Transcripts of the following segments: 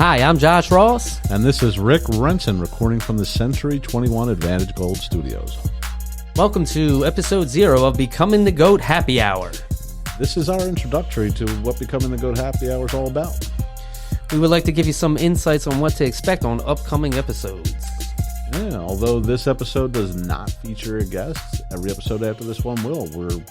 Hi, I'm Josh Ross. And this is Rick Renson recording from the Century21 Advantage Gold studios. Welcome to episode 0 of Becoming the G.O.A.T Happy Hour. This is our introductory to what Becoming the G.O.A.T Happy Hour is all about. We would like to give you some insights on what to expect on upcoming episodes. Yeah, although this episode does not feature a guest, every episode after this one will. We're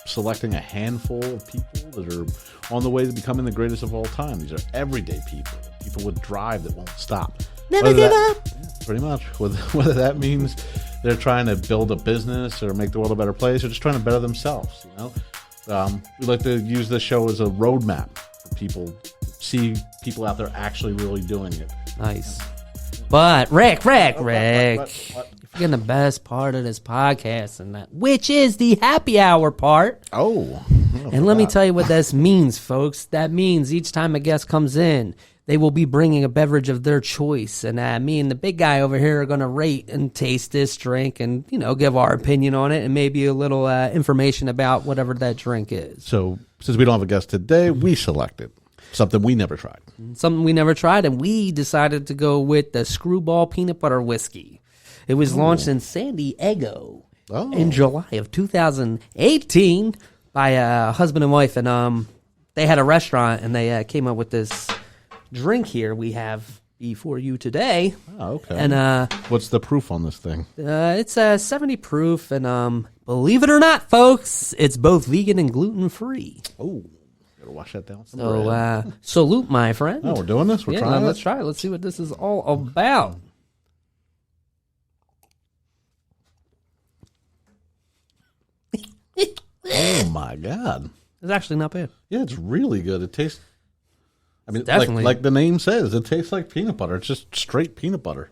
selecting a handful of people that are on the way to becoming the greatest of all time. These are everyday people, people with drive that won't stop. Never give up. Yeah, pretty much. Whether that means they're trying to build a business or make the world a better place or just trying to better themselves, you know? We like to use this show as a roadmap for people to see people out there actually really doing it. Nice. But, Rick. What? You're forgetting the best part of this podcast, and that, which is the happy hour part. And let me tell you what this means, folks. That means each time a guest comes in, they will be bringing a beverage of their choice. And me and the big guy over here are going to rate and taste this drink and, give our opinion on it and maybe a little information about whatever that drink is. So, since we don't have a guest today, we selected something we never tried. Something we never tried, and we decided to go with the Skrewball Peanut Butter Whiskey. It was launched in San Diego in July of 2018 by a husband and wife, and they had a restaurant, and they came up with this drink here we have before you today. Oh, okay. And what's the proof on this thing? It's 70 proof, and believe it or not, folks, it's both vegan and gluten-free. Oh, gotta wash that down. So, salute, my friend. Oh, we're doing this? We're trying let's try it. Let's see what this is all about. Oh my God. It's actually not bad. Yeah, it's really good. It tastes, Definitely. like the name says, it tastes like peanut butter. It's just straight peanut butter.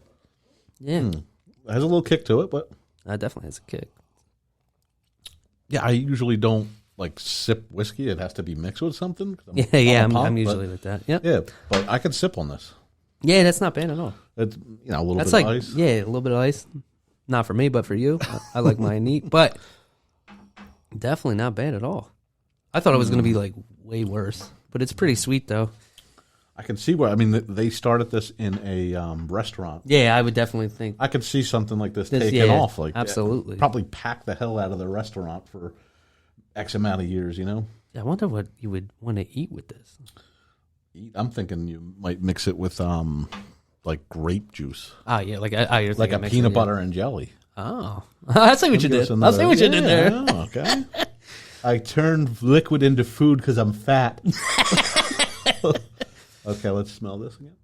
Yeah. It has a little kick to it, but That definitely has a kick. yeah, I usually don't sip whiskey. It has to be mixed with something. I'm usually like that. Yep. Yeah, but I could sip on this. Yeah, that's not bad at all. It's a little That's bit of ice. Yeah, a little bit of ice. Not for me, but for you. I like mine neat, but definitely not bad at all. I thought it was going to be way worse, but it's pretty sweet though. I can see where. They started this in a restaurant. Yeah, I would definitely think. I could see something like this taken off. Absolutely. Probably pack the hell out of the restaurant for X amount of years, Yeah, I wonder what you would want to eat with this. I'm thinking you might mix it with grape juice. Oh, yeah, you're like a peanut butter and jelly. Oh, I see what you did. I see what you did there. Oh, okay. I turned liquid into food because I'm fat. Okay, let's smell this again.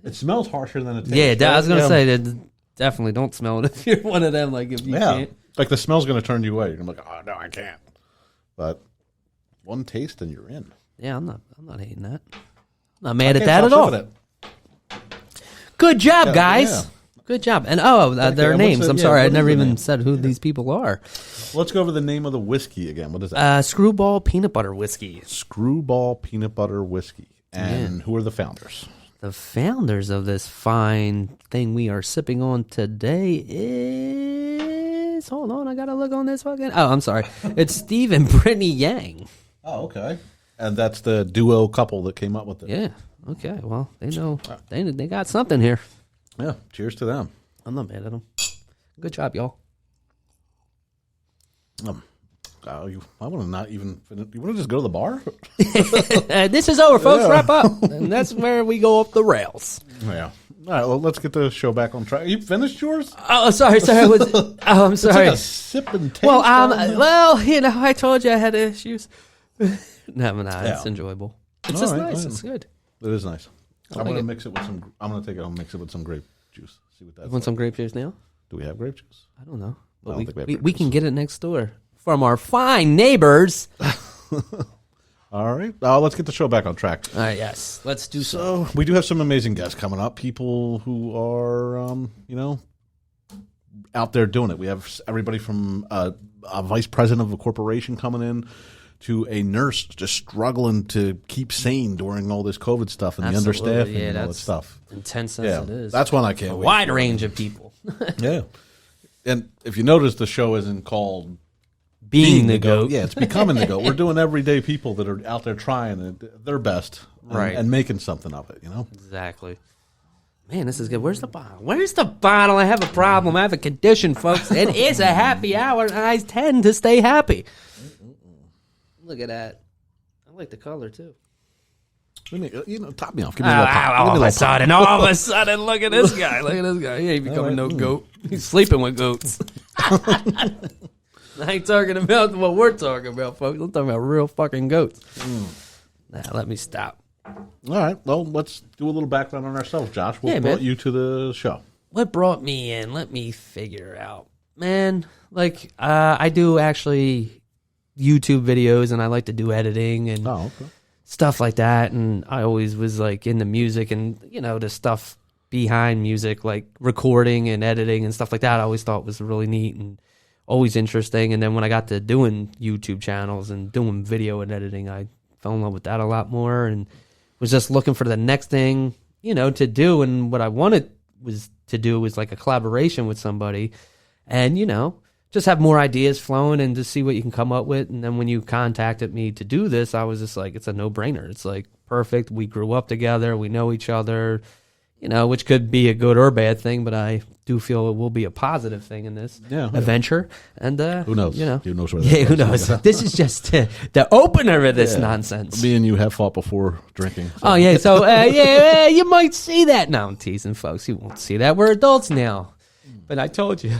It smells harsher than it tastes. Yeah, I was going to say that definitely don't smell it if you're one of them. If you can't. The smell's going to turn you away. You're going to be oh, no, I can't. But one taste and you're in. Yeah, I'm not hating that. I'm not mad at that at all. Good job, guys. Yeah. Good job. And their names. I'm sorry, I never even said who these people are. Let's go over the name of the whiskey again. What is that? Skrewball Peanut Butter Whiskey. Skrewball Peanut Butter Whiskey. And who are the founders? The founders of this fine thing we are sipping on today is... Hold on, I got to look on this fucking... Oh, I'm sorry. It's Steve and Brittany Yang. Oh, okay. And that's the duo couple that came up with it. Yeah. Okay. Well, they know. They got something here. Yeah. Cheers to them. I'm not mad at them. Good job, y'all. I want to not even finish. You want to just go to the bar? This is over, folks. Yeah. Wrap up. And that's where we go off the rails. Yeah. All right. Well, let's get the show back on track. You finished yours? Oh, sorry. I'm sorry. It's like a sip and taste. Well, I told you I had issues. No, it's enjoyable. It's just nice. It's good. It is nice. I'm going to mix it with some. I'm going to take it and mix it with some grape juice. See what that's. Want some grape juice now? Do we have grape juice? I don't know. But I don't think we can get it next door from our fine neighbors. All right. Let's get the show back on track. All right, yes. Let's do so. So we do have some amazing guests coming up. People who are, out there doing it. We have everybody from a vice president of a corporation coming in to a nurse just struggling to keep sane during all this COVID stuff and the understaffing and all that stuff. Intense as it is. That's one I can't wait. A wide range of people. Yeah. And if you notice, the show isn't called being the GOAT. Yeah, it's becoming the GOAT. We're doing everyday people that are out there trying their best and making something of it, Exactly. Man, this is good. Where's the bottle? Where's the bottle? I have a problem. I have a condition, folks. It is a happy hour, and I tend to stay happy. Look at that. I like the color, too. Top me off. Give me a little pop. All of a sudden, look at this guy. Look at this guy. He ain't becoming no goat. He's sleeping with goats. I ain't talking about what we're talking about, folks. I'm talking about real fucking goats. Now, let me stop. All right. Well, let's do a little background on ourselves, Josh. What brought you to the show? What brought me in? Let me figure out. Man, I do actually YouTube videos, and I like to do editing and stuff like that. And I always was into music and, the stuff behind music, like recording and editing and stuff like that. I always thought was really neat and always interesting. And then when I got to doing YouTube channels and doing video and editing, I fell in love with that a lot more and was just looking for the next thing, to do. And what I wanted was to do was like a collaboration with somebody and, just have more ideas flowing and to see what you can come up with. And then when you contacted me to do this, I was just like, it's a no-brainer. It's like perfect. We grew up together. We know each other, which could be a good or bad thing, but I do feel it will be a positive thing in this adventure. And who knows? Who knows where who knows? This is just the opener of this nonsense. Me and you have fought before drinking. So. Oh, yeah. So, you might see that. No, I'm teasing, folks. You won't see that. We're adults now. But I told you.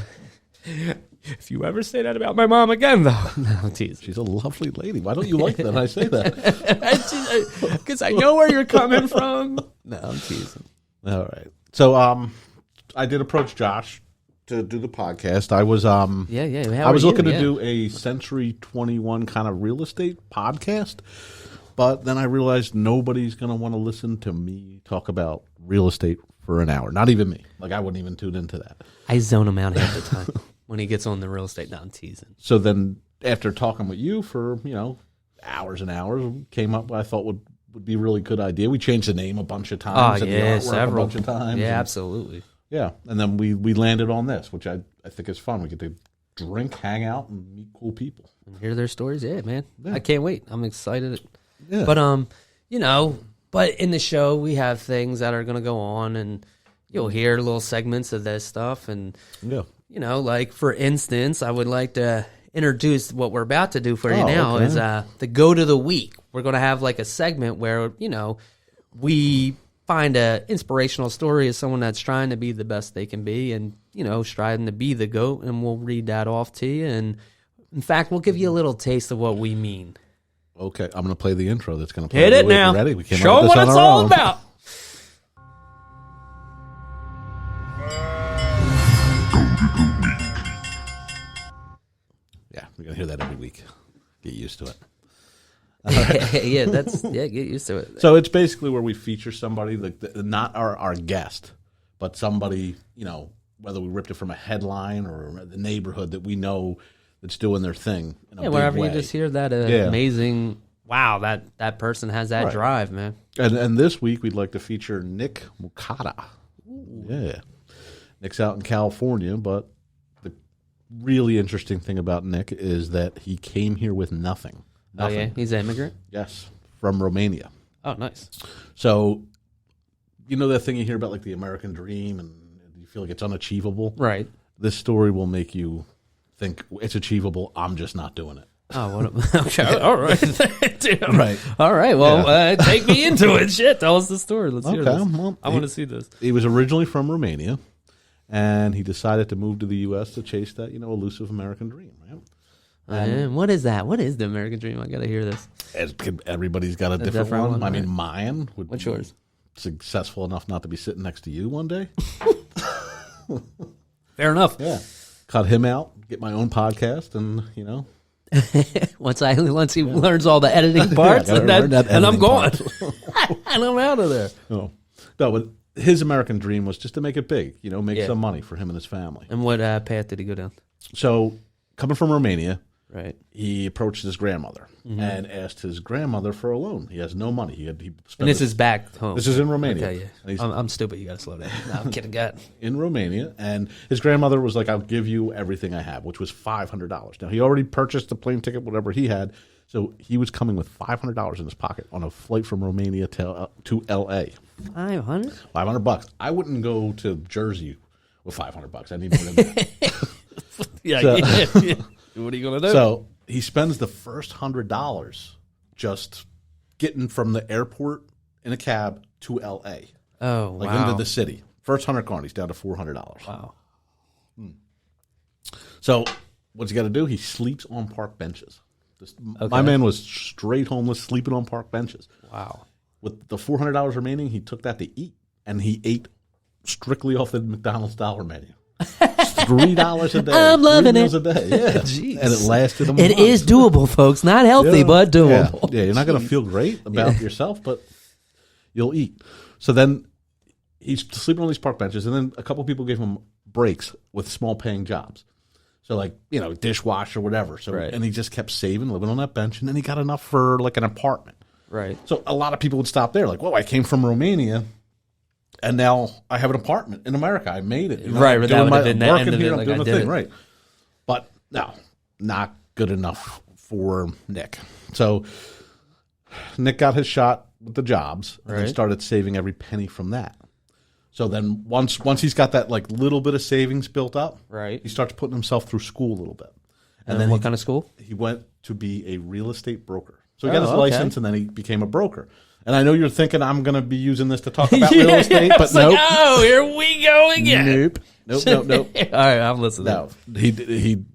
If you ever say that about my mom again, though. No, I'm teasing. She's a lovely lady. Why don't you like that I say that? Because I know where you're coming from. No, I'm teasing. All right. So, I did approach Josh to do the podcast. I was I was looking to do a Century21 kind of real estate podcast, but then I realized nobody's going to want to listen to me talk about real estate for an hour. Not even me. I wouldn't even tune into that. I zone him out half the time when he gets on the real estate. Now I'm teasing. So then after talking with you for, hours and hours, came up what I thought would be a really good idea. We changed the name a bunch of times. Several. A bunch of times. Yeah, absolutely. Yeah, and then we landed on this, which I think is fun. We get to drink, hang out, and meet cool people. And hear their stories. Yeah, man. Yeah. I can't wait. I'm excited. Yeah. But, but in the show, we have things that are going to go on, and you'll hear little segments of this stuff. And, for instance, I would like to introduce what we're about to do for you now is the GOAT of the Week. We're going to have a segment where, we find a inspirational story of someone that's trying to be the best they can be and, striving to be the GOAT, and we'll read that off to you. And, in fact, we'll give you a little taste of what we mean. Okay, I'm going to play the intro that's going to play. Hit it now. Ready? We came Show them what it's all about. Yeah, we're going to hear that every week. Get used to it. Get used to it. So it's basically where we feature somebody, not our guest, but somebody, whether we ripped it from a headline or the neighborhood that we know that's doing their thing. Wherever you just hear that amazing, wow, that person has that drive, man. And this week we'd like to feature Nick Mocuta. Yeah. Nick's out in California, but the really interesting thing about Nick is that he came here with nothing. Oh, yeah? He's an immigrant? Yes, from Romania. Oh, nice. So, that thing you hear about, the American dream, and you feel like it's unachievable? Right. This story will make you think it's achievable. I'm just not doing it. Oh, okay. All right. Right. All right. Well, take me into it. Shit. Tell us the story. Let's hear this. Well, I want to see this. He was originally from Romania, and he decided to move to the U.S. to chase that, elusive American dream, right? What is that? What is the American dream? I got to hear this. Everybody's got a different one. I mean, mine would What's yours? Successful enough not to be sitting next to you one day. Fair enough. Yeah. Cut him out, get my own podcast, and, Once he learns all the editing parts, and I'm gone. And I'm out of there. No, but his American dream was just to make it big, make some money for him and his family. And what path did he go down? So, coming from Romania, Right. He approached his grandmother and asked his grandmother for a loan. He has no money. He And this is back home. This is in Romania. Okay, yeah. I'm stupid. You got to slow down. No, I'm kidding. God. In Romania, and his grandmother was like, "I'll give you everything I have," which was $500. Now he already purchased the plane ticket, whatever he had, so he was coming with $500 in his pocket on a flight from Romania to L.A. $500? $500. I wouldn't go to Jersey with $500. I need more than that. Yeah. What are you gonna do? So he spends the first $100 just getting from the airport in a cab to L.A. Oh, like wow. into the city. First 100 gone. He's down to $400. Wow. So what's he got to do? He sleeps on park benches. My man was straight homeless, sleeping on park benches. Wow. With the $400 remaining, he took that to eat, and he ate strictly off the McDonald's dollar menu. $3 a day. I'm loving it. A day. Yeah. Jeez. And it lasted him. It is doable, folks. Not healthy, but doable. Yeah, you're not going to feel great about yourself, but you'll eat. So then he's sleeping on these park benches, and then a couple people gave him breaks with small paying jobs. So like, dishwasher, whatever. So and he just kept saving, living on that bench, and then he got enough for like an apartment. Right. So a lot of people would stop there, like, "Whoa, I came from Romania, and now I have an apartment in America. I made it." Right, I'm but doing that would have been working the end of here, it. I'm Like, doing I the did thing, it. right? But no, not good enough for Nick. So Nick got his shot with the jobs, and then started saving every penny from that. So then once he's got that like little bit of savings built up, he starts putting himself through school a little bit. And then what kind of school? He went to be a real estate broker. So he got his license, and then he became a broker. And I know you're thinking I'm going to be using this to talk about real estate, but nope. Like, oh, here we go again. Nope. All right, I'm listening. No, he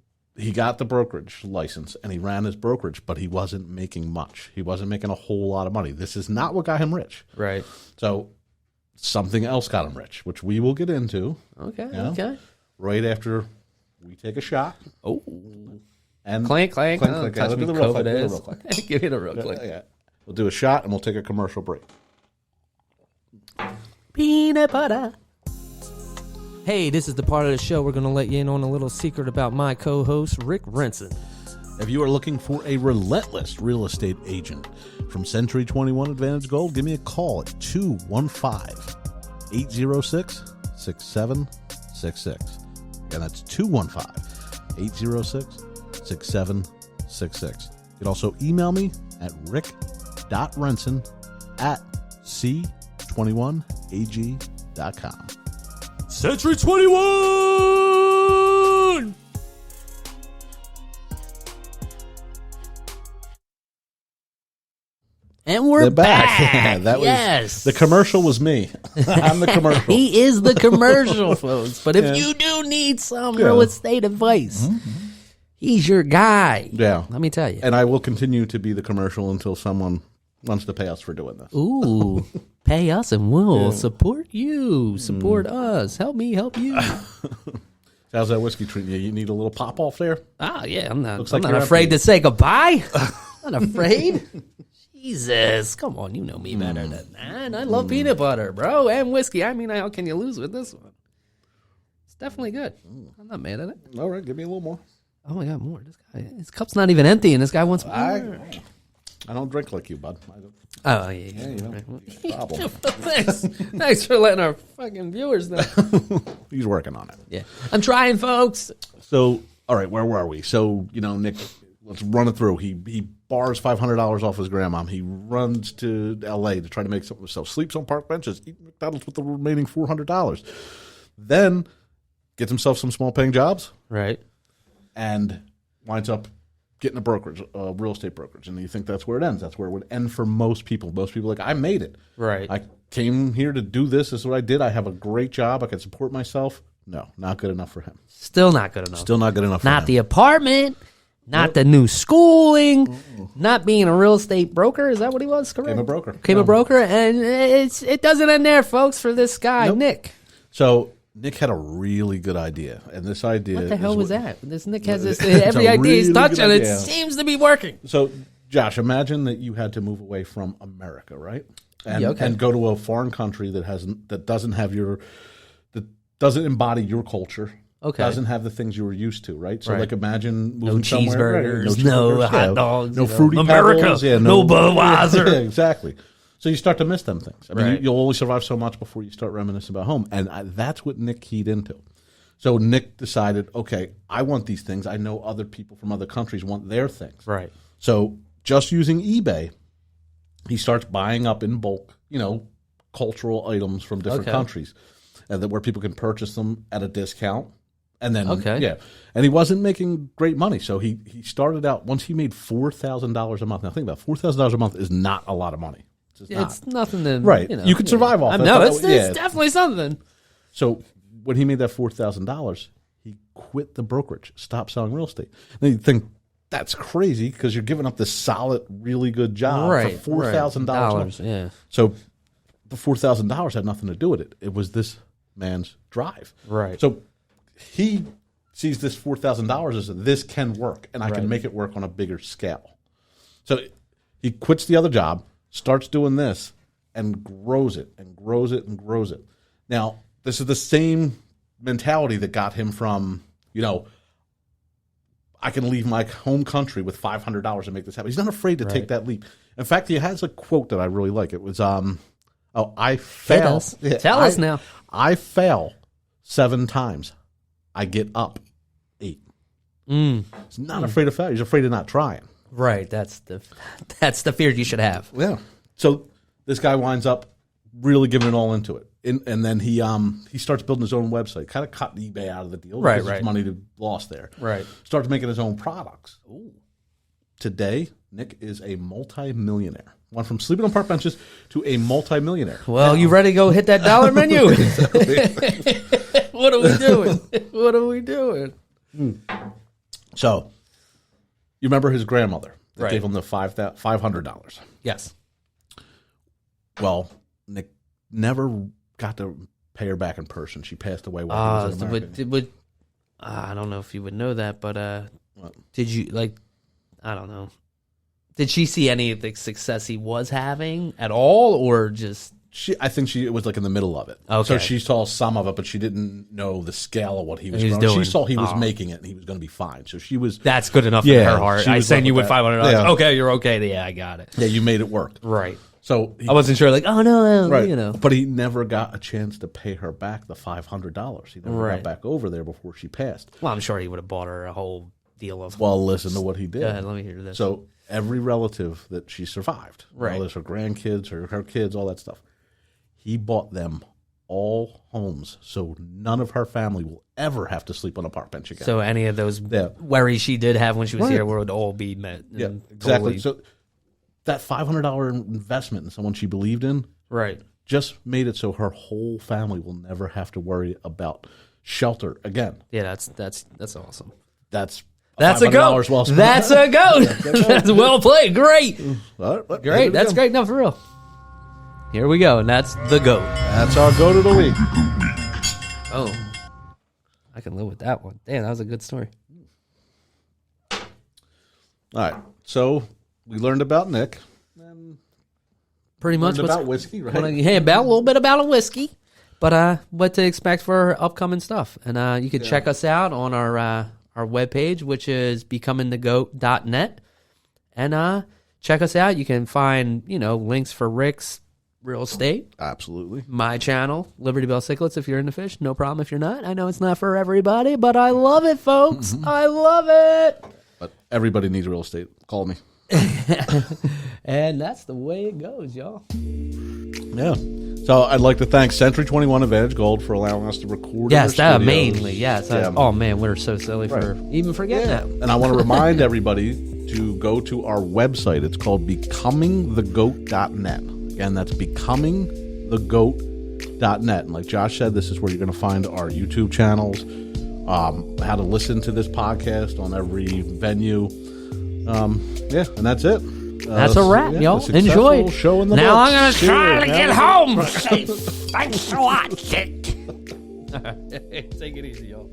got the brokerage license, and he ran his brokerage, but he wasn't making much. He wasn't making a whole lot of money. This is not what got him rich. Right. So something else got him rich, which we will get into. Okay. Right after we take a shot. Oh. And clank. Clank. Touch me, COVID is. Give it a real quick. Yeah. We'll do a shot, and we'll take a commercial break. Peanut butter. Hey, this is the part of the show we're going to let you in on a little secret about my co-host, Rick Renson. If you are looking for a relentless real estate agent from Century21 Advatage Gold, give me a call at 215-806-6766. Again, that's 215-806-6766. You can also email me at rick.renson@c21ag.com. Century21! And we're back. Was, the commercial was me. I'm the commercial. He is the commercial, folks. But if you do need some real estate advice, he's your guy. Yeah. Let me tell you. And I will continue to be the commercial until someone wants to pay us for doing this. Ooh. Pay us and we'll support you. Support us. Help me help you. How's that whiskey treating you? You need a little pop off there? Oh, yeah. I'm not like afraid to say goodbye. I'm not afraid. Jesus. Come on. You know me better than that. I love peanut butter, bro. And whiskey. I mean, how can you lose with this one? It's definitely good. I'm not mad at it. All right. Give me a little more. Oh, I got more. This guy, his cup's not even empty, and this guy wants more. I don't drink like you, bud. Oh, yeah. You know, problem. Thanks for letting our fucking viewers know. He's working on it. Yeah. I'm trying, folks. So, all right, where were we? So, Nick, let's run it through. He borrows $500 off his grandmom. He runs to L.A. to try to make something of himself. Sleeps on park benches. Eats McDonald's with the remaining $400. Then gets himself some small-paying jobs. Right. And winds up getting a brokerage, a real estate brokerage. And you think that's where it ends. That's where it would end for most people. Most people are like, I made it. Right. I came here to do this. This is what I did. I have a great job. I can support myself. No, not good enough for him. Still not good enough. Still not good enough for him. Not the apartment. Not the new schooling. Not being a real estate broker. Is that what he was? Correct. Became a broker. And it doesn't end there, folks, for this guy, Nick. So Nick had a really good idea, and this idea. What the hell was that? This Nick has this every idea he's touching. It seems to be working. So, Josh, imagine that you had to move away from America, right? And go to a foreign country that doesn't embody your culture, Okay. doesn't have the things you were used to, right? So, Right. like, imagine No moving somewhere, cheeseburgers, no hot dogs, no fruity America, pebbles, no Budweiser. Yeah, exactly. So you start to miss them things. I mean, Right. you'll only survive so much before you start reminiscing about home, and that's what Nick keyed into. So Nick decided, okay, I want these things. I know other people from other countries want their things. Right. So just using eBay, he starts buying up in bulk, cultural items from different countries, and where people can purchase them at a discount. And then, and he wasn't making great money. So he started out, once he made $4,000 a month. Now think about it, $4,000 a month is not a lot of money. It's nothing to, right. You could survive off it. No, it's definitely something. So when he made that $4,000, he quit the brokerage, stopped selling real estate. Then you think, that's crazy because you're giving up this solid, really good job for $4,000. Yeah. So the $4,000 had nothing to do with it. It was this man's drive. Right. So he sees this $4,000 as this can work, and I can make it work on a bigger scale. So he quits the other job, starts doing this, and grows it and grows it and grows it. Now, this is the same mentality that got him from, I can leave my home country with $500 and make this happen. He's not afraid to take that leap. In fact, he has a quote that I really like. It was, I fail. Tell us now. I fail 7 times. I get up 8. He's not afraid of failure. He's afraid of not trying. Right. That's the fear you should have. Yeah. So this guy winds up really giving it all into it. And then he starts building his own website, kind of cut eBay out of the deal because there's money to lost there. Right. Starts making his own products. Ooh. Today, Nick is a multi-millionaire. Went from sleeping on park benches to a multi-millionaire. Well, you ready to go hit that dollar menu? What are we doing? What are we doing? So, you remember his grandmother that gave him the $500. Yes. Well, Nick never got to pay her back in person. She passed away while he was in America. I don't know if you would know that, but did you, I don't know. Did she see any of the success he was having at all, or just... I think it was in the middle of it. Okay. So she saw some of it, but she didn't know the scale of what he was doing. She saw he was making it, and he was going to be fine. So she was... That's good enough in her heart. I send you with $500. Yeah. Okay, you're okay. Yeah, I got it. Yeah, you made it work. Right. So I wasn't sure, oh, no, right. But he never got a chance to pay her back the $500. He never got back over there before she passed. Well, I'm sure he would have bought her a whole deal of... Well, listen to what he did. Go ahead, let me hear this. So every relative that she survived, there's her grandkids, her kids, all that stuff, he bought them all homes, so none of her family will ever have to sleep on a park bench again. So any of those worries she did have when she was here would all be met. Yeah, exactly. So that $500 investment in someone she believed in just made it so her whole family will never have to worry about shelter again. Yeah, that's awesome. That's a goat. Well that's a goat. That's well played. Great. Great. That's great. No, for real. Here we go, and that's the GOAT. That's our GOAT of the week. Oh, I can live with that one. Damn, that was a good story. All right, so we learned about Nick. And pretty much about whiskey, right? Hey, a little bit about a whiskey, but what to expect for upcoming stuff. And you can check us out on our webpage, which is becomingthegoat.net. And check us out. You can find, links for Rick's real estate. Absolutely. My channel, Liberty Bell Cichlids, if you're into fish. No problem if you're not. I know it's not for everybody, but I love it, folks. I love it. But everybody needs real estate. Call me. And that's the way it goes, y'all. Yeah. So I'd like to thank Century21 Advatage Gold for allowing us to record. Yes, that mainly. Yes. Yeah. Oh man, we're so silly for even forgetting that. And I want to remind everybody to go to our website. It's called becomingthegoat.net. Again, that's becomingthegoat.net. And like Josh said, this is where you're going to find our YouTube channels, how to listen to this podcast on every venue. And that's it. That's a wrap, y'all. Enjoy. Show in the now books. I'm going to try to get home. Thanks a lot, Dick. Take it easy, y'all.